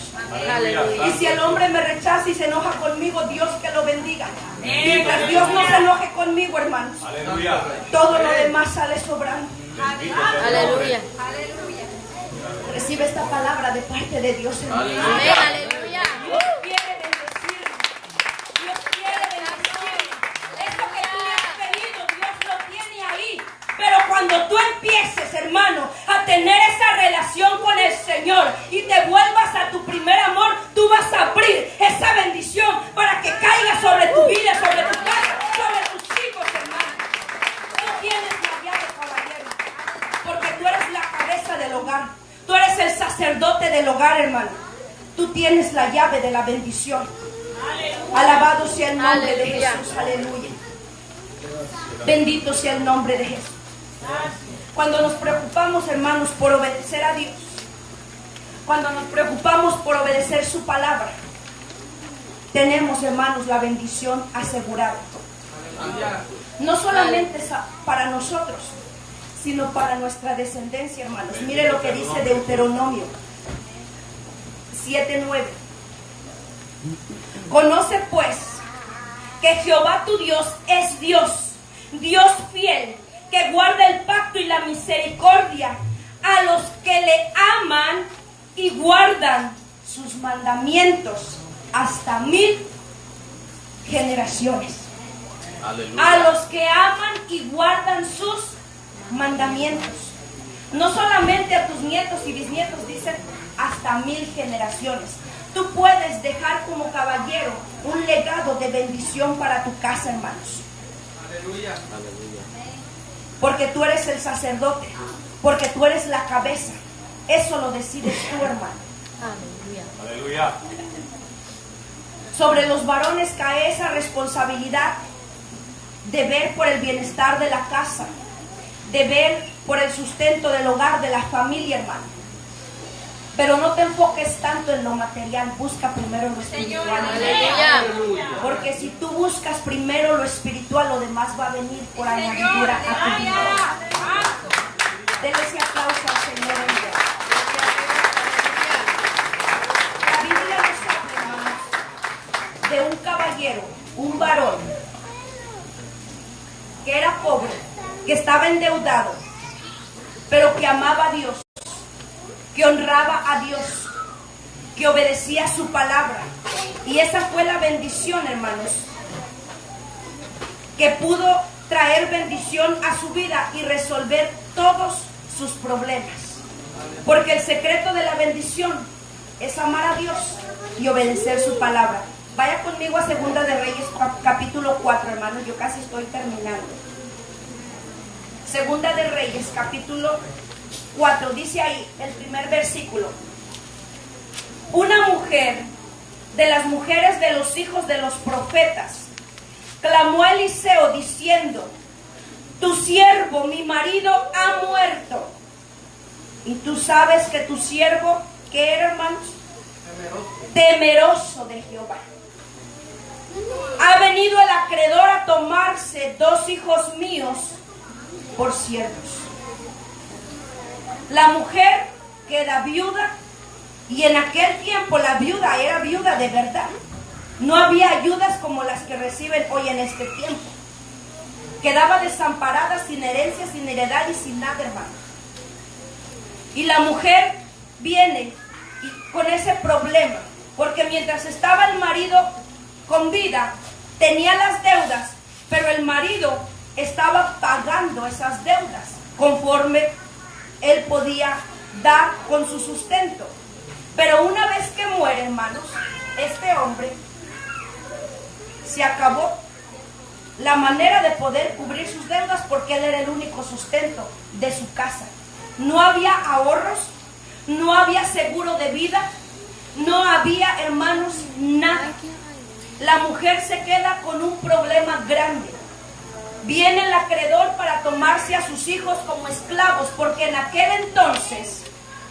Aleluya. Y si el hombre me rechaza y se enoja conmigo, Dios que lo bendiga. Mientras Dios no se enoje conmigo, hermanos, Aleluya. todo lo demás sale sobrando. Aleluya. Aleluya. Recibe esta palabra de parte de Dios, hermano. Amén, aleluya. Dios quiere bendecir. Dios quiere bendecir. Eso que tú le has pedido, Dios lo tiene ahí. Pero cuando tú empieces, hermano, a tener esa relación con el Señor y te vuelvas a tu primer amor, tú vas a abrir esa bendición para que caiga sobre tu vida, sobre tu casa, sobre tus hijos, hermano. Tú tienes la llave, caballero, porque tú eres la cabeza del hogar. Tú eres el sacerdote del hogar, hermano. Tú tienes la llave de la bendición. Alabado sea el nombre de Aleluya. Jesús. Aleluya. Bendito sea el nombre de Jesús. Cuando nos preocupamos, hermanos, por obedecer a Dios, cuando nos preocupamos por obedecer su palabra, tenemos, hermanos, la bendición asegurada. No solamente es para nosotros, sino para nuestra descendencia, hermanos. Mire lo que dice Deuteronomio 7:9. Conoce pues que Jehová tu Dios es Dios, Dios fiel, que guarda el pacto y la misericordia a los que le aman y guardan sus mandamientos hasta 1000 generaciones. Aleluya. A los que aman y guardan sus mandamientos. No solamente a tus nietos y bisnietos, dicen hasta 1000 generaciones. tú puedes dejar como caballero un legado de bendición para tu casa, hermanos. Aleluya. Porque tú eres el sacerdote, porque tú eres la cabeza. Eso lo decides tú, hermano. Aleluya. Aleluya. Sobre los varones cae esa responsabilidad de ver por el bienestar de la casa, de ver por el sustento del hogar, de la familia, hermano. Pero no te enfoques tanto en lo material, busca primero lo espiritual. Aleluya. Porque si tú buscas primero lo espiritual, lo demás va a venir por añadidura a tu vida. Denle ese aplauso al Señor. La Biblia nos habla, hermanos, de un caballero, un varón, que era pobre, que estaba endeudado, pero que amaba a Dios, que honraba a Dios, que obedecía su palabra. Y esa fue la bendición, hermanos, que pudo traer bendición a su vida y resolver todos sus problemas. Porque el secreto de la bendición es amar a Dios y obedecer su palabra. Vaya conmigo a Segunda de Reyes, capítulo 4, hermanos, yo casi estoy terminando. Segunda de Reyes, capítulo 4, dice ahí el primer versículo: una mujer de las mujeres de los hijos de los profetas clamó a Eliseo diciendo: tu siervo, mi marido, ha muerto. Y tú sabes que tu siervo, ¿qué era, hermanos? Temeroso de Jehová. Ha venido el acreedor a tomarse 2 hijos míos por siervos. La mujer queda viuda, y en aquel tiempo la viuda era viuda de verdad. No había ayudas como las que reciben hoy en este tiempo. Quedaba desamparada, sin herencia, sin heredad y sin nada, hermano. Y la mujer viene con ese problema, porque mientras estaba el marido con vida, tenía las deudas, pero el marido estaba pagando esas deudas conforme él podía dar con su sustento. Pero una vez que muere, hermanos, este hombre, se acabó la manera de poder cubrir sus deudas, porque él era el único sustento de su casa. No había ahorros, no había seguro de vida, no había, hermanos, nada. La mujer se queda con un problema grande. Viene el acreedor para tomarse a sus hijos como esclavos, porque en aquel entonces,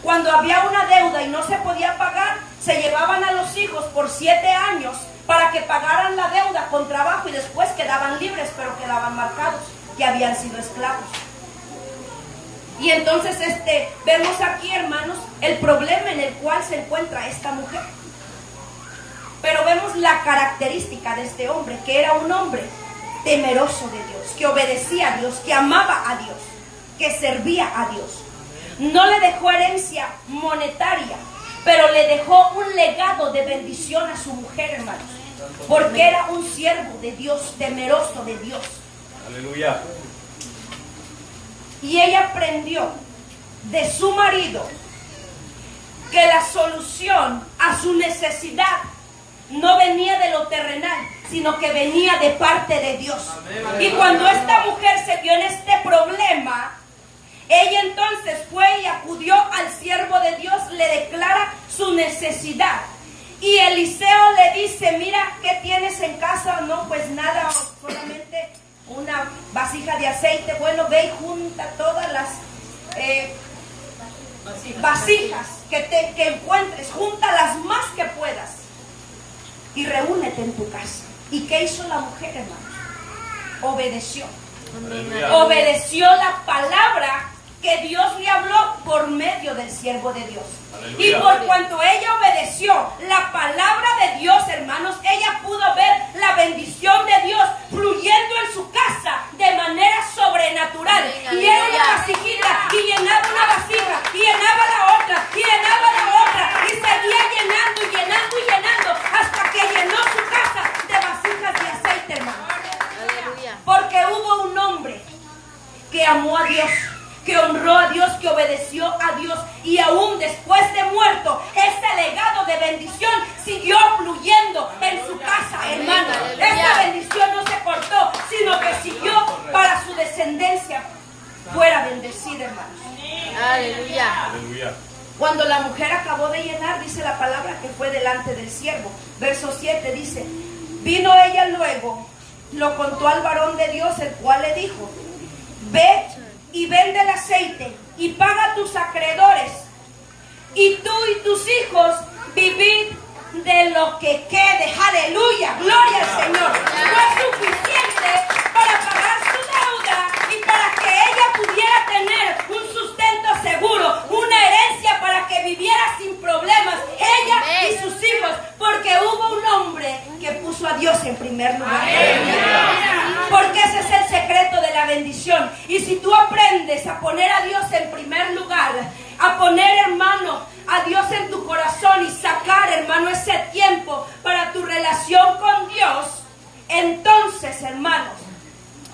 cuando había una deuda y no se podía pagar, se llevaban a los hijos por 7 años para que pagaran la deuda con trabajo, y después quedaban libres, pero quedaban marcados que habían sido esclavos. Y entonces vemos aquí, hermanos, el problema en el cual se encuentra esta mujer. Pero vemos la característica de este hombre, que era un hombre temeroso de Dios, que obedecía a Dios, que amaba a Dios, que servía a Dios. No le dejó herencia monetaria, pero le dejó un legado de bendición a su mujer, hermanos, porque era un siervo de Dios, temeroso de Dios. Aleluya. Y ella aprendió de su marido que la solución a su necesidad no venía de lo terrenal, sino que venía de parte de Dios. Y cuando esta mujer se vio en este problema, ella entonces fue y acudió al siervo de Dios, le declara su necesidad. Y Eliseo le dice: mira, ¿qué tienes en casa? No, pues nada, solamente una vasija de aceite. Bueno, ve y junta todas las vasijas que encuentres, junta las más que puedas y reúnete en tu casa. ¿Y qué hizo la mujer, hermanos? Obedeció. Aleluya. Obedeció la palabra que Dios le habló por medio del siervo de Dios. Aleluya. Y por cuanto ella obedeció la palabra de Dios, hermanos, ella pudo ver la bendición de Dios fluyendo en su casa de manera sobrenatural. Y era una vasijita, y llenaba una vasija, y llenaba la otra, y llenaba la otra, y seguía llenando y llenando y llenando hasta que llenó su casa de vasijas de aceite, hermanos. Aleluya. Porque hubo un hombre que amó a Dios, que honró a Dios, que obedeció a Dios, y aún después de muerto, ese legado de bendición siguió fluyendo en su casa, hermano. Esta bendición no se cortó, sino que siguió para su descendencia fuera bendecida, hermanos. Aleluya. Aleluya. Cuando la mujer acabó de llenar, dice la palabra que fue delante del siervo. Verso 7 dice: vino ella luego, lo contó al varón de Dios, el cual le dijo: ve y vende el aceite y paga a tus acreedores, y tú y tus hijos vivid de lo que quede. Aleluya, gloria al Señor. Fue suficiente para pagar su deuda y para que ella pudiera tener un sustento seguro, una herencia para que viviera sin problemas, ella y sus hijos, porque hubo un hombre que puso a Dios en primer lugar. Porque ese es el secreto de la bendición. Y si tú aprendes a poner a Dios en primer lugar, a poner, hermano, a Dios en tu corazón y sacar, hermano, ese tiempo para tu relación con Dios, entonces, hermanos,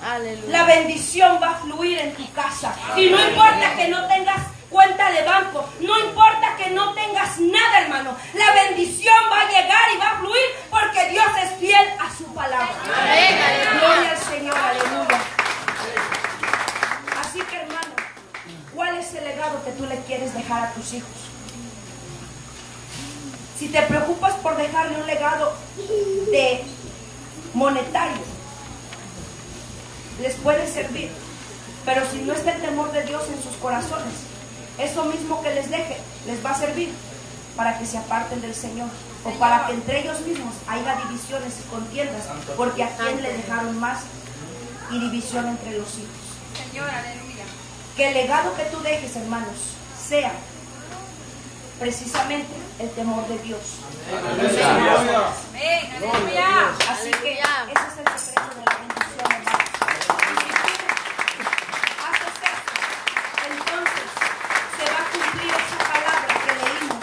Aleluya. la bendición va a fluir en tu casa. Y no importa que no tengas cuenta de banco, no importa que no tengas nada, hermano, la bendición va a llegar y va a fluir porque Dios es fiel a su palabra. Amén, aleluya. Gloria al Señor, aleluya. Así que, hermano, ¿cuál es el legado que tú le quieres dejar a tus hijos? Si te preocupas por dejarle un legado de monetario, les puede servir, pero si no está el temor de Dios en sus corazones, eso mismo que les deje les va a servir para que se aparten del Señor, o para que entre ellos mismos haya divisiones y contiendas, porque a quién le dejaron más, y división entre los hijos. Señor, aleluya. Que el legado que tú dejes, hermanos, sea precisamente el temor de Dios. Amén, aleluya. Así que ese es el secreto de la bendición, hermanos. Haces esto, entonces se va a cumplir esa palabra que leímos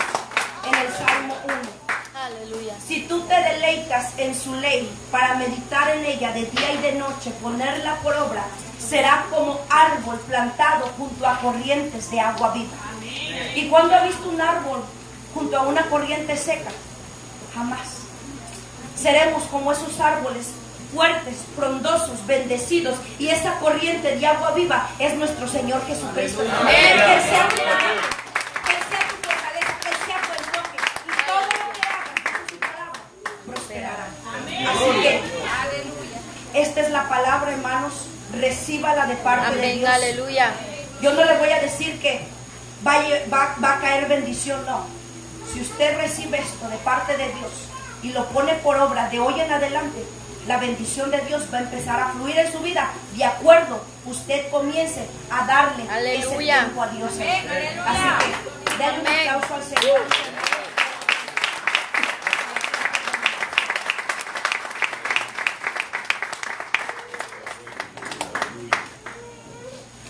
en el Salmo 1. Aleluya. Si tú te deleitas en su ley para meditar en ella de día y de noche, ponerla por obra, será como árbol plantado junto a corrientes de agua viva. ¿Y cuándo ha visto un árbol junto a una corriente seca? Jamás. Seremos como esos árboles fuertes, frondosos, bendecidos, y esa corriente de agua viva es nuestro Señor Jesucristo. Que Él sea tu palabra, que Él sea tu fortaleza, que Él sea tu enfoque, y todo lo que hagas con su palabra prosperará. Así que Aleluya. esta es la palabra, hermanos, recíbala de parte de Amén, Dios. aleluya. Yo no le voy a decir que va a caer bendición, no. Si usted recibe esto de parte de Dios y lo pone por obra de hoy en adelante, la bendición de Dios va a empezar a fluir en su vida. De acuerdo, usted comience a darle ese Aleluya. tiempo a Dios. Amén, aleluya. Así que denle un Amén. aplauso al Señor.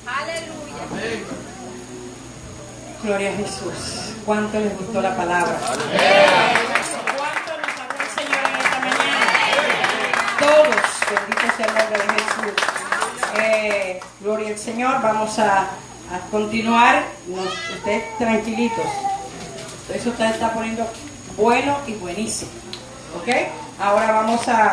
Aleluya. Gloria a Jesús. ¿Cuánto les gustó la palabra? ¿Cuánto nos habló el Señor en esta mañana? Todos, bendito sea el nombre de Jesús. Gloria al Señor. Vamos a continuar. Ustedes tranquilitos. Eso está poniendo bueno y buenísimo. ¿Ok? Ahora vamos a...